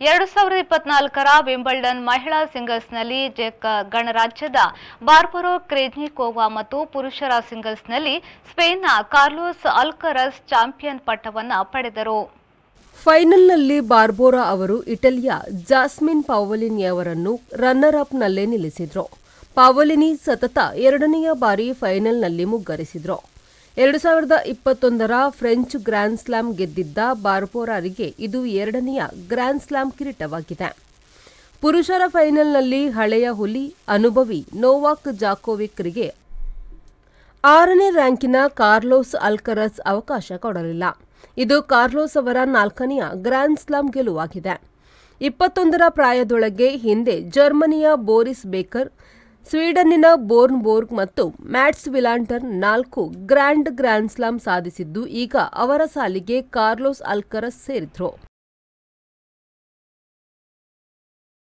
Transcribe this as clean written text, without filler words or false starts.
2024ರ Wimbledon ಮಹಿಳಾ ಸಿಂಗಲ್ಸ್ನಲ್ಲಿ check ಗಣರಾಜ್ಯದ ಬಾರ್ಬರಾ ಕ್ರೆಜ್ನಿಕೋವಾ ಮತ್ತು ಪುರುಷರ ಸಿಂಗಲ್ಸ್ನಲ್ಲಿ ಸ್ಪೇನ್ನ ಕಾರ್ಲೋಸ್ ಅಲ್ಕರಸ್ ಚಾಂಪಿಯನ್ ಪಟ್ಟವನ್ನು ಪಡೆದರು. ಫೈನಲ್ನಲ್ಲಿ ಬಾರ್ಬೋರಾ ಅವರು ಇಟಲಿಯ ಜಾಸ್ಮಿನ್ ಪಾವೊಲಿನಿಯವರನ್ನು ರನ್ನರ್ ಅಪ್ನಲ್ಲೇ ನಿಲ್ಲಿಸಿದ್ರು. ಪಾವೊಲಿನಿ ಸತತ ಎರಡನೆಯ ಬಾರಿ ಫೈನಲ್ನಲ್ಲಿ ಮುಗ್ಗರಿಸಿದ್ರು. 2021ರ ಫ್ರೆಂಚ್ ಗ್ರ್ಯಾನ್ ಸ್ಲಾಮ್ ಗೆದ್ದಿದ್ದ ಬಾರ್ಬೋರಾರಿಗೆ ಇದು ಎರಡನೆಯ ಗ್ರ್ಯಾನ್ ಸ್ಲಾಮ್ ಕಿರೀಟವಾಗಿದೆ. ಪುರುಷರ ಫೈನಲ್ನಲ್ಲಿ ಹಳೆಯ ಹುಲಿ ಅನುಭವಿ ನೋವಾಕ್ ಜಾಕೋವಿಕ್ರಿಗೆ 6ನೇ ರ್ಯಾಂಕಿನ ಕಾರ್ಲೋಸ್ ಅಲ್ಕರಸ್ ಅವಕಾಶ ಕೊಡಲಿಲ್ಲ. ಇದು ಕಾರ್ಲೋಸ್ ಅವರ 4ನೆಯ ಗ್ರ್ಯಾನ್ ಸ್ಲಾಮ್ ಗೆಲುವಾಗಿದೆ. 21ರ ಪ್ರಾಯದೊಳಗೆ ಹಿಂದೆ ಜರ್ಮನಿಯ ಬೋರಿಸ್ ಬೇಕರ್, ಸ್ವೀಡನ್ನಿನ ಬೋರ್ನ್ ಬೋರ್ಗ್ ಮತ್ತು ಮ್ಯಾಟ್ಸ್ ವಿಲಾಂಟರ್ 4 ಗ್ರ್ಯಾನ್ ಸ್ಲಾಮ್ ಸಾಧಿಸಿದ್ದು, ಈಗ ಅವರ ಸಾಲಿಗೆ ಕಾರ್ಲೋಸ್ ಅಲ್ಕರಸ್ ಸೇರಿದ್ರು.